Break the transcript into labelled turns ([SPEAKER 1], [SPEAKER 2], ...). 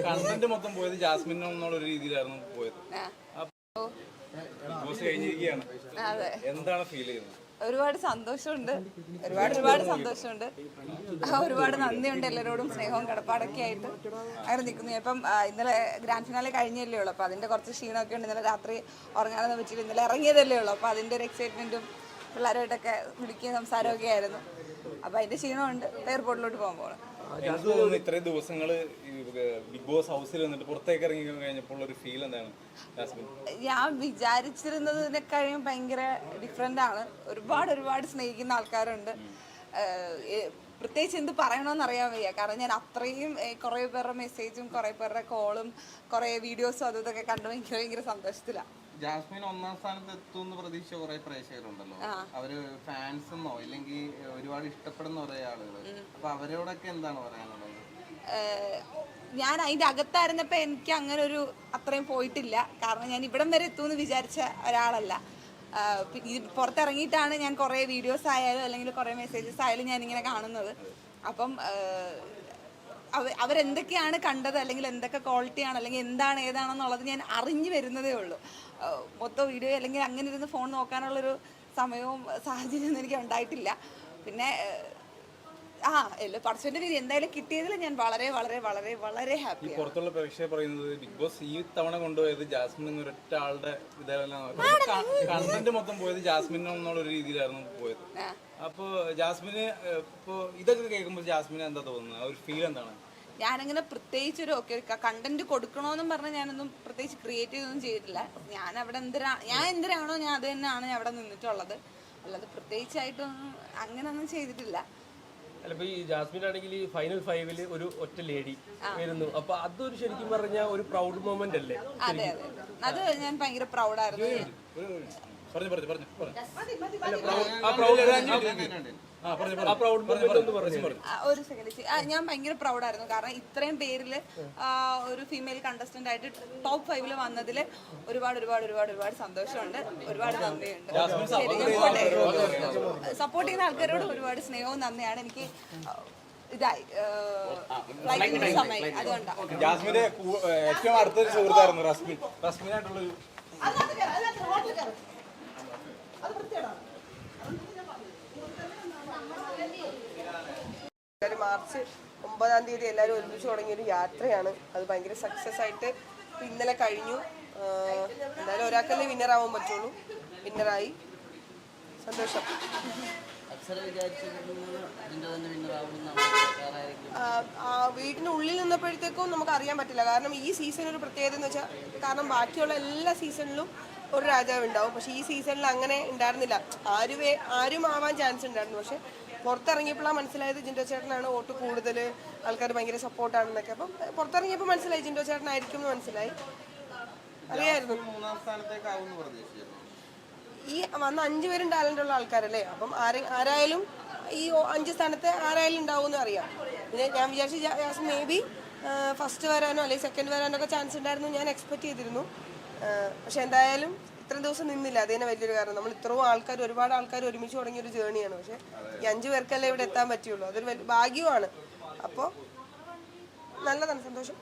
[SPEAKER 1] Content മൊത്തം പോയത് Jasmine എന്നുള്ള രീതിയിലായിരുന്നു പോയത്. ബിഗ് ബോസ് കഴിഞ്ഞിരിക്കുകയാണ്, എന്താണ് ഫീൽ ചെയ്യുന്നത്?
[SPEAKER 2] ഒരുപാട് സന്തോഷമുണ്ട്, ഒരുപാട് സന്തോഷമുണ്ട്, ഒരുപാട് നന്ദിയുണ്ട് എല്ലാവരോടും. സ്നേഹവും കടപ്പാടൊക്കെ ആയിട്ട് അങ്ങനെ നിൽക്കുന്നു. ഇപ്പം ഇന്നലെ ഗ്രാൻഡ് ഫിനാലെ കഴിഞ്ഞല്ലേ ഉള്ളൂ, അപ്പോൾ അതിൻ്റെ കുറച്ച് ക്ഷീണമൊക്കെ ഉണ്ട്. ഇന്നലെ രാത്രി ഉറങ്ങാനൊന്നും പറ്റിയില്ല, ഇന്നലെ ഇറങ്ങിയതല്ലേ ഉള്ളൂ. അപ്പോൾ അതിൻ്റെ ഒരു എക്സൈറ്റ്മെൻറ്റും പിള്ളേരുമായിട്ടൊക്കെ വിളിക്കുകയും സംസാരമൊക്കെ ആയിരുന്നു. അപ്പോൾ അതിൻ്റെ ക്ഷീണമുണ്ട്. എയർപോർട്ടിലോട്ട് പോകാൻ
[SPEAKER 1] ഇത്രയും ദിവസങ്ങൾ ബിഗ് ബോസ് ഹൗസിൽ വന്നിട്ട് പുറത്തേക്ക് ഇറങ്ങി കഴിഞ്ഞപ്പോൾ ഒരു ഫീൽ എന്താണ്?
[SPEAKER 2] ഞാൻ വിചാരിച്ചിരുന്നതിനെക്കാളും ഭയങ്കര ഡിഫറെൻ്റ് ആണ്. ഒരുപാട് സ്നേഹിക്കുന്ന ആൾക്കാരുണ്ട്. പ്രത്യേകിച്ച് എന്ത് പറയണമെന്ന് അറിയാൻ വയ്യ. കാരണം ഞാൻ അത്രയും കുറേ പേരുടെ മെസ്സേജും കുറേ പേരുടെ കോളും കുറേ വീഡിയോസും ഇതൊക്കെ കണ്ടു ഭയങ്കര സന്തോഷത്തിലാണ്.
[SPEAKER 3] ജാസ്മിൻ ഒന്നാം സ്ഥാനത്ത് എത്തുമെന്ന് പ്രതീക്ഷിച്ച കുറെ പ്രേക്ഷകരുണ്ടല്ലോ, അവര് ഫാൻസ് എന്നോ ഇല്ലെങ്കിൽ ഒരുപാട് ഇഷ്ടപ്പെടുന്ന കുറെ ആളുകൾ, അപ്പൊ അവരോടൊക്കെ എന്താണ് പറയാനുള്ളത്?
[SPEAKER 2] ഞാൻ അതിന്റെ അകത്തായിരുന്നപ്പോ എനിക്ക് അങ്ങനെ ഒരു അത്രയും പോയിട്ടില്ല. കാരണം ഞാൻ ഇവിടം വരെ എത്തുമെന്ന് വിചാരിച്ച ഒരാളല്ല. പുറത്തിറങ്ങിയിട്ടാണ് ഞാൻ കുറേ വീഡിയോസ് ആയാലും അല്ലെങ്കിൽ കുറേ മെസ്സേജസ് ആയാലും ഞാനിങ്ങനെ കാണുന്നത്. അപ്പം അവരെന്തൊക്കെയാണ് കണ്ടത്, അല്ലെങ്കിൽ എന്തൊക്കെ ക്വാളിറ്റിയാണ്, അല്ലെങ്കിൽ എന്താണ് ഏതാണെന്നുള്ളത് ഞാൻ അറിഞ്ഞു വരുന്നതേ ഉള്ളൂ. മൊത്തം വീഡിയോ അല്ലെങ്കിൽ അങ്ങനെ ഇരുന്ന് ഫോൺ നോക്കാനുള്ളൊരു സമയവും സാഹചര്യമൊന്നും എനിക്ക് ഉണ്ടായിട്ടില്ല. പിന്നെ പർച്ചന്റെ രീതി എന്തായാലും കിട്ടിയതിൽ ഞാൻ വളരെ ഹാപ്പി.
[SPEAKER 1] പുറത്തുള്ള പ്രേക്ഷകർ പറയുന്നത് ബിഗ് ബോസ് ഈ തവണ കൊണ്ടുപോയത് ജാസ്മിൻ എന്നൊരൊറ്റ ആളുടെ കണ്ടന്റ് മൊത്തം പോയത് ജാസ്മിൻ എന്നുള്ള രീതിയിലായിരുന്നു പോയത്. അപ്പൊ ജാസ്മിന് ഇപ്പൊ ഇതൊക്കെ കേൾക്കുമ്പോൾ ജാസ്മിന് എന്താ തോന്നുന്നത്, ഒരു ഫീൽ എന്താണ്?
[SPEAKER 2] ഞാനങ്ങനെ പ്രത്യേകിച്ച് ഒരു കണ്ടന്റ് കൊടുക്കണമെന്നും പറഞ്ഞാൽ ഞാനൊന്നും പ്രത്യേകിച്ച് ക്രിയേറ്റ് ചെയ്തൊന്നും ചെയ്തിട്ടില്ല. ഞാൻ അവിടെ എന്തിനാണോ ഞാൻ അത് തന്നെയാണ് ഞാൻ അവിടെ നിന്നിട്ടുള്ളത്. അല്ലാതെ പ്രത്യേകിച്ചായിട്ടൊന്നും അങ്ങനെയൊന്നും ചെയ്തിട്ടില്ല.
[SPEAKER 4] അല്ലപ്പോ ഈ ജാസ്മിൻ ആണെങ്കിൽ ഫൈനൽ 5 ഒരു ഒറ്റ ലേഡി വരുന്നു, അപ്പൊ അതൊരു ശരിക്കും പറഞ്ഞാൽ ഒരു പ്രൗഡ് മൊമെന്റ് അല്ലേ?
[SPEAKER 2] അതെ, അത് ഞാൻ ഭയങ്കര പ്രൗഡായിരുന്നു. ഒരു സെക്കൻഡ്, ഞാൻ ഭയങ്കര പ്രൗഡായിരുന്നു. കാരണം ഇത്രയും പേരിൽ ഒരു ഫീമെയിൽ കണ്ടസ്റ്റന്റ് ആയിട്ട് ടോപ്പ് 5 വന്നതിൽ ഒരുപാട് സന്തോഷമുണ്ട്, ഒരുപാട് നന്ദിയുണ്ട്. സപ്പോർട്ട് ചെയ്യുന്ന ആൾക്കാരോട് ഒരുപാട് സ്നേഹവും നന്ദിയാണ്. എനിക്ക് ഇതായി ഫ്ലൈറ്റിന്റെ സമയം അതുകൊണ്ടാണ്.
[SPEAKER 1] ജാസ്മിന്റെ ഏറ്റവും അടുത്തൊരു സുഹൃത്തായിരുന്നു റസ്മിനായിട്ടുള്ള
[SPEAKER 5] മാർച്ച് 9-ാം തീയതി എല്ലാവരും ഒരുമിച്ച് തുടങ്ങിയൊരു യാത്രയാണ്. അത് ഭയങ്കര സക്സസ് ആയിട്ട് ഇന്നലെ കഴിഞ്ഞു. എന്തായാലും ഒരാൾക്കല്ലേ വിന്നറാവാൻ പറ്റുള്ളൂ. വിന്നറായി, സന്തോഷം. വീട്ടിനുള്ളിൽ നിന്നപ്പോഴത്തേക്കും നമുക്ക് അറിയാൻ പറ്റില്ല. കാരണം ഈ സീസൺ ഒരു പ്രത്യേകത എന്ന് വെച്ചാൽ, കാരണം ബാക്കിയുള്ള എല്ലാ സീസണിലും ഒരു രാജാവ് ഉണ്ടാവും, പക്ഷെ ഈ സീസണിൽ അങ്ങനെ ഉണ്ടായിരുന്നില്ല. ആരും ആവാൻ ചാൻസ് ഉണ്ടായിരുന്നു. പക്ഷെ പുറത്തിറങ്ങിയപ്പോഴാണ് മനസ്സിലായത് ജിൻഡോ ചേട്ടനാണ് വോട്ട് കൂടുതൽ, ആൾക്കാർ ഭയങ്കര സപ്പോർട്ടാണെന്നൊക്കെ. അപ്പം പുറത്തിറങ്ങിയപ്പോൾ മനസ്സിലായി ജിൻഡോ ചേട്ടനായിരിക്കും എന്ന് മനസ്സിലായി. അറിയായിരുന്നു ഈ വന്ന 5 പേരും ടാലൻ്റ് ഉള്ള ആൾക്കാരല്ലേ. അപ്പം ആരായാലും ഈ 5 സ്ഥാനത്ത് ആരായാലും ഉണ്ടാവും എന്ന് അറിയാം. പിന്നെ ഞാൻ വിചാരിച്ചു മേ ബി ഫസ്റ്റ് വരാനോ അല്ലെങ്കിൽ സെക്കൻഡ് വരാനോ ഒക്കെ ചാൻസ് ഉണ്ടായിരുന്നു, ഞാൻ എക്സ്പെക്ട് ചെയ്തിരുന്നു. പക്ഷെ എന്തായാലും ഇത്രയും ദിവസം നിന്നില്ല, അതന്നെ വലിയൊരു കാരണം. നമ്മൾ ഇത്രയും ഒരുപാട് ആൾക്കാർ ഒരുമിച്ച് തുടങ്ങിയൊരു ജേണിയാണ്. പക്ഷെ ഈ 5 പേർക്കല്ലേ ഇവിടെ എത്താൻ പറ്റുള്ളൂ. അതൊരു വലിയ ഭാഗ്യമാണ്. അപ്പോൾ നല്ലതാണ്, സന്തോഷം.